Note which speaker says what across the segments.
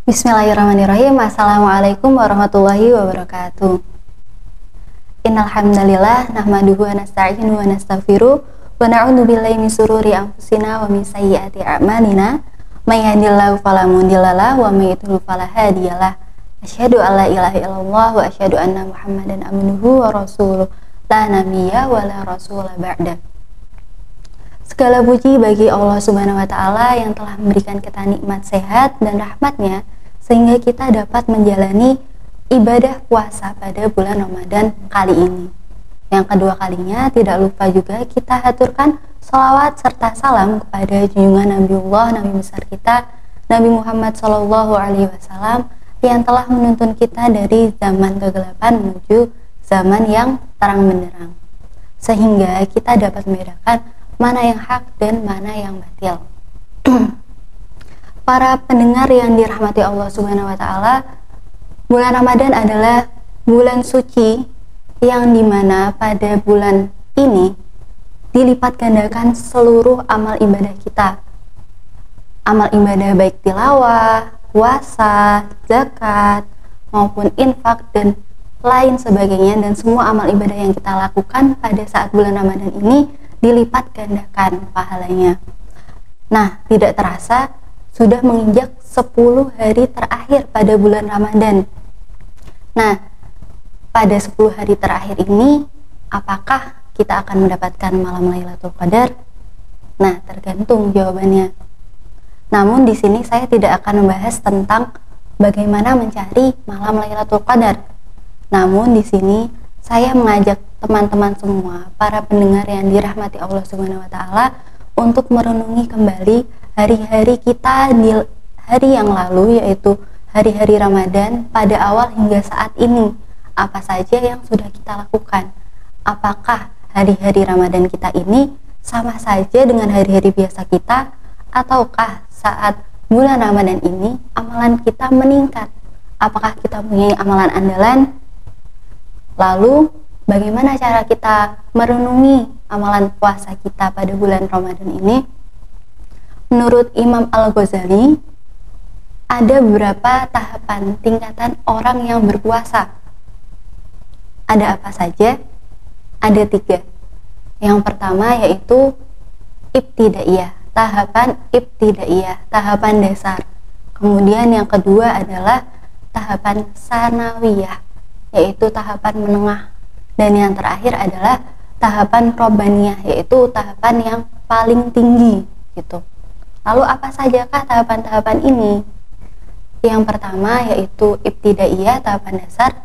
Speaker 1: Bismillahirrahmanirrahim. Assalamualaikum warahmatullahi wabarakatuh. Innal hamdalillah nahmaduhu wa nasta'inu wa nastaghfiruh wa na'udzu billahi min sururi anfusina wa min sayyiati a'malina. May yahdihillahu fala mudhillalah wa may yudhlil fala hadiyalah. Asyhadu an la ilaha illallah wa asyhadu anna Muhammadan abduhu wa rasuluh. La nabiyya wa la rasula ba'da. Segala puji bagi Allah Subhanahu wa taala yang telah memberikan kita nikmat sehat dan rahmatnya sehingga kita dapat menjalani ibadah puasa pada bulan Ramadan kali ini. Yang kedua kalinya tidak lupa juga kita haturkan sholawat serta salam kepada junjungan Nabiullah, Nabi besar kita Nabi Muhammad SAW yang telah menuntun kita dari zaman kegelapan menuju zaman yang terang benderang, sehingga kita dapat membedakan mana yang hak dan mana yang batil. Para pendengar yang dirahmati Allah Subhanahu wa taala, bulan Ramadan adalah bulan suci yang dimana pada bulan ini dilipat gandakan seluruh amal ibadah kita. Amal ibadah baik tilawah, puasa, zakat, maupun infak dan lain sebagainya, dan semua amal ibadah yang kita lakukan pada saat bulan Ramadan ini dilipat gandakan pahalanya. Nah, tidak terasa sudah menginjak 10 hari terakhir pada bulan Ramadan. Nah, pada 10 hari terakhir ini apakah kita akan mendapatkan malam Lailatul Qadar? Nah, tergantung jawabannya. Namun di sini saya tidak akan membahas tentang bagaimana mencari malam Lailatul Qadar. Namun di sini saya mengajak teman-teman semua, para pendengar yang dirahmati Allah Subhanahu wa taala, untuk merenungi kembali hari-hari kita di hari yang lalu, yaitu hari-hari Ramadan pada awal hingga saat ini. Apa saja yang sudah kita lakukan? Apakah hari-hari Ramadan kita ini sama saja dengan hari-hari biasa kita, ataukah saat bulan Ramadan ini amalan kita meningkat? Apakah kita punya amalan andalan? Lalu bagaimana cara kita merenungi amalan puasa kita pada bulan Ramadan ini? Menurut Imam Al-Ghazali, ada beberapa tahapan tingkatan orang yang berpuasa. Ada apa saja? Ada 3. Yang pertama yaitu ibtidaiyah, tahapan ibtidaiyah, tahapan dasar. Kemudian yang kedua adalah tahapan sanawiyah, yaitu tahapan menengah. Dan yang terakhir adalah tahapan robaniyah, yaitu tahapan yang paling tinggi gitu. Lalu apa sajakah tahapan-tahapan ini? Yang pertama yaitu ibtidaiyah, tahapan dasar,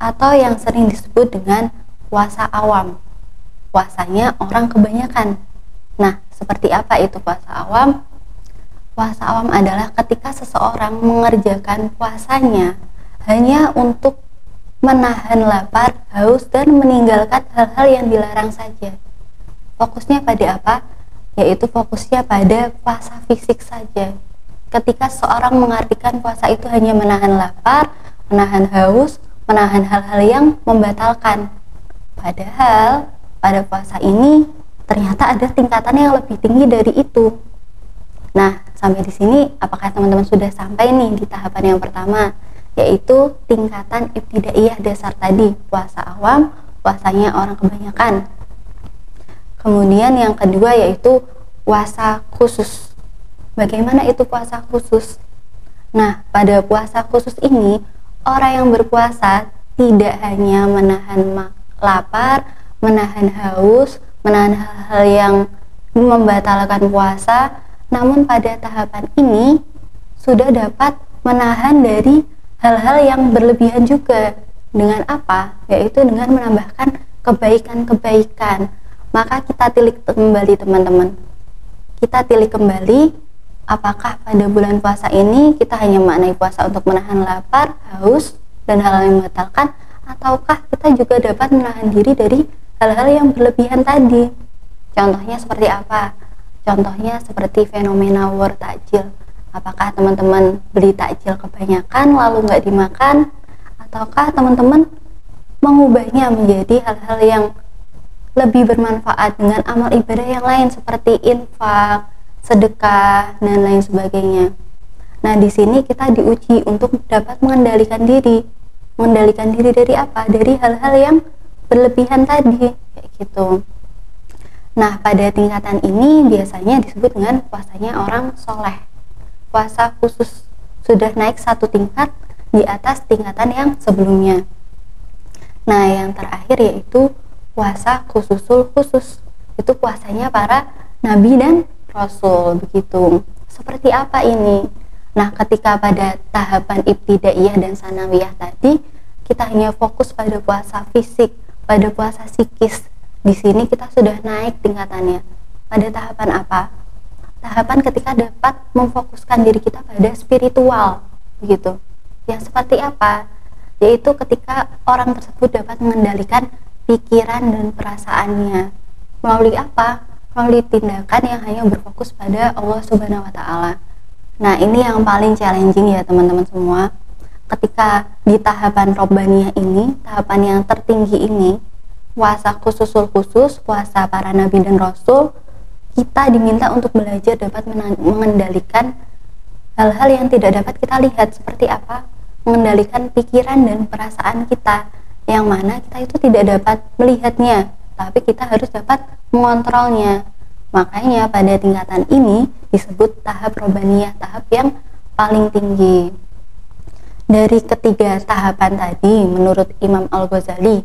Speaker 1: atau yang sering disebut dengan puasa awam. Puasanya orang kebanyakan. Nah, seperti apa itu puasa awam? Puasa awam adalah ketika seseorang mengerjakan puasanya hanya untuk menahan lapar, haus, dan meninggalkan hal-hal yang dilarang saja. Fokusnya pada apa? Yaitu fokusnya pada puasa fisik saja. Ketika seorang mengartikan puasa itu hanya menahan lapar, menahan haus, menahan hal-hal yang membatalkan. Padahal pada puasa ini ternyata ada tingkatan yang lebih tinggi dari itu. Nah, sampai di sini apakah teman-teman sudah sampai nih di tahapan yang pertama, yaitu tingkatan ibtidaiyah dasar tadi, puasa awam, puasanya orang kebanyakan. Kemudian yang kedua yaitu puasa khusus. Bagaimana itu puasa khusus? Nah, pada puasa khusus ini orang yang berpuasa tidak hanya menahan lapar, menahan haus, menahan hal-hal yang membatalkan puasa, namun pada tahapan ini sudah dapat menahan dari hal-hal yang berlebihan juga. Dengan apa? Yaitu dengan menambahkan kebaikan-kebaikan. Maka kita tilik kembali teman-teman. Kita tilik kembali apakah pada bulan puasa ini kita hanya maknai puasa untuk menahan lapar, haus, dan hal-hal yang membatalkan, ataukah kita juga dapat menahan diri dari hal-hal yang berlebihan tadi. Contohnya seperti apa? Contohnya seperti fenomena war takjil. Apakah teman-teman beli takjil kebanyakan lalu nggak dimakan, ataukah teman-teman mengubahnya menjadi hal-hal yang lebih bermanfaat dengan amal ibadah yang lain seperti infak, sedekah, dan lain sebagainya. Nah, di sini kita diuji untuk dapat mengendalikan diri. Mengendalikan diri dari apa? Dari hal-hal yang berlebihan tadi, kayak gitu. Nah, pada tingkatan ini biasanya disebut dengan puasanya orang soleh. Puasa khusus sudah naik satu tingkat di atas tingkatan yang sebelumnya. Nah, yang terakhir yaitu puasa khususul khusus. Itu puasanya para nabi dan rasul, begitu. Seperti apa ini? Nah, ketika pada tahapan ibtidaiyah dan sanawiyah tadi, kita hanya fokus pada puasa fisik, pada puasa psikis. Di sini kita sudah naik tingkatannya. Pada tahapan apa? Tahapan ketika dapat memfokuskan diri kita pada spiritual, begitu. Yang seperti apa? Yaitu ketika orang tersebut dapat mengendalikan pikiran dan perasaannya. Melalui apa? Melalui tindakan yang hanya berfokus pada Allah Subhanahu wa Ta'ala. Nah, ini yang paling challenging ya teman-teman semua. Ketika di tahapan robbaniyah ini, tahapan yang tertinggi ini, puasa khususul khusus, puasa para nabi dan rasul, kita diminta untuk belajar dapat mengendalikan hal-hal yang tidak dapat kita lihat. Seperti apa? Mengendalikan pikiran dan perasaan kita, yang mana kita itu tidak dapat melihatnya, tapi kita harus dapat mengontrolnya. Makanya pada tingkatan ini disebut tahap robbaniyah, tahap yang paling tinggi. Dari ketiga tahapan tadi, menurut Imam Al-Ghazali,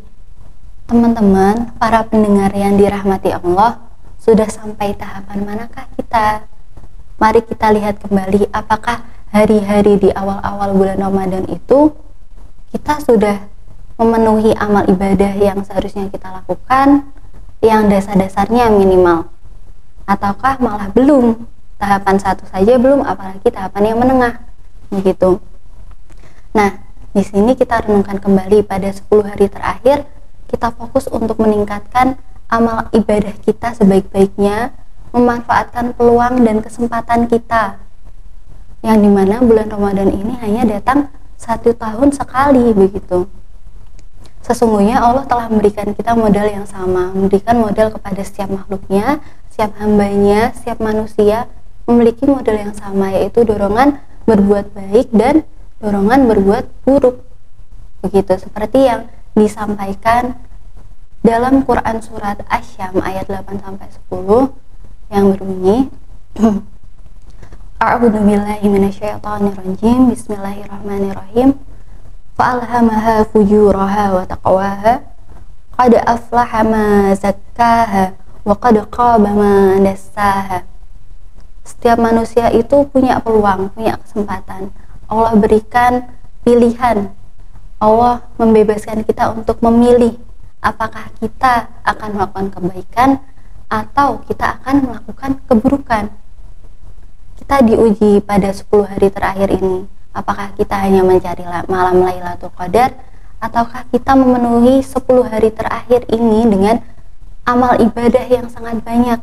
Speaker 1: teman-teman, para pendengar yang dirahmati Allah, sudah sampai tahapan manakah kita? Mari kita lihat kembali, apakah hari-hari di awal-awal bulan Ramadan itu kita sudah memenuhi amal ibadah yang seharusnya kita lakukan, yang dasar-dasarnya minimal, ataukah malah belum, tahapan satu saja belum, apalagi tahapan yang menengah, begitu. Nah, di sini kita renungkan kembali pada 10 hari terakhir, kita fokus untuk meningkatkan amal ibadah kita sebaik-baiknya, memanfaatkan peluang dan kesempatan kita, yang dimana bulan Ramadan ini hanya datang 1 tahun sekali, begitu. Sesungguhnya Allah telah memberikan kita modal yang sama, memberikan modal kepada setiap makhluknya, setiap hambanya, setiap manusia memiliki modal yang sama, yaitu dorongan berbuat baik dan dorongan berbuat buruk, begitu. Seperti yang disampaikan dalam Quran surat Asy-Syam ayat 8-10 yang berbunyi A'udzu billahi minasyaitonir rajim. Bismillahirrahmanirrahim. Fa'alhamaha fujuraha wa taqwaha qad aflaha ma zakkaha wa qad khaba ma dassaha. Setiap manusia itu punya peluang, punya kesempatan. Allah berikan pilihan. Allah membebaskan kita untuk memilih apakah kita akan melakukan kebaikan atau kita akan melakukan keburukan. Kita diuji pada 10 hari terakhir ini. Apakah kita hanya mencari malam Lailatul Qadar, ataukah kita memenuhi 10 hari terakhir ini dengan amal ibadah yang sangat banyak,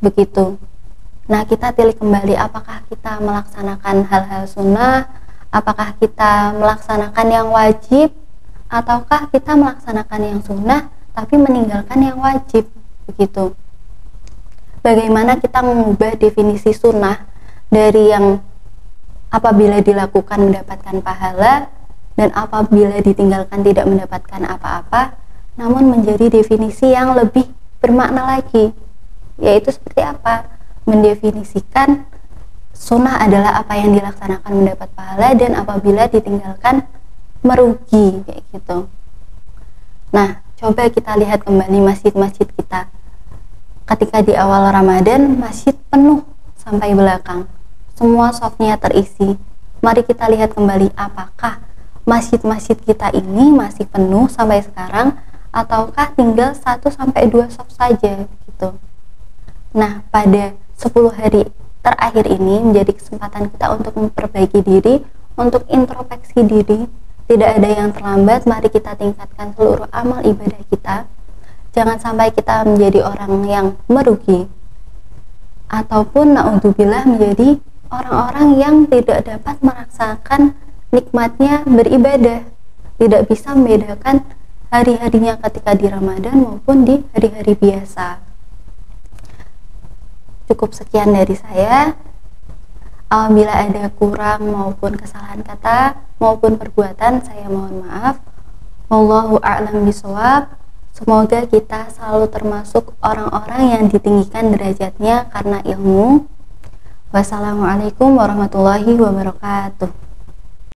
Speaker 1: begitu. Nah, kita pilih kembali apakah kita melaksanakan hal-hal sunnah, apakah kita melaksanakan yang wajib, ataukah kita melaksanakan yang sunnah tapi meninggalkan yang wajib, begitu. Bagaimana kita mengubah definisi sunnah dari yang apabila dilakukan mendapatkan pahala dan apabila ditinggalkan tidak mendapatkan apa-apa, namun menjadi definisi yang lebih bermakna lagi, yaitu seperti apa? Mendefinisikan sunnah adalah apa yang dilaksanakan mendapat pahala dan apabila ditinggalkan merugi, kayak gitu. Nah, coba kita lihat kembali masjid-masjid kita. Ketika di awal Ramadan, masjid penuh sampai belakang, semua shofnya terisi. Mari kita lihat kembali apakah masjid-masjid kita ini masih penuh sampai sekarang, ataukah tinggal 1-2 shaf saja, gitu. Nah, pada 10 hari terakhir ini menjadi kesempatan kita untuk memperbaiki diri, untuk introspeksi diri. Tidak ada yang terlambat, mari kita tingkatkan seluruh amal ibadah kita. Jangan sampai kita menjadi orang yang merugi, ataupun naudzubillah menjadi orang-orang yang tidak dapat merasakan nikmatnya beribadah, tidak bisa membedakan hari-harinya ketika di Ramadan maupun di hari-hari biasa. Cukup sekian dari saya. Apabila ada kurang maupun kesalahan kata maupun perbuatan, saya mohon maaf. Wallahu a'lam bishawab. Semoga kita selalu termasuk orang-orang yang ditinggikan derajatnya karena ilmu. Wassalamualaikum warahmatullahi wabarakatuh.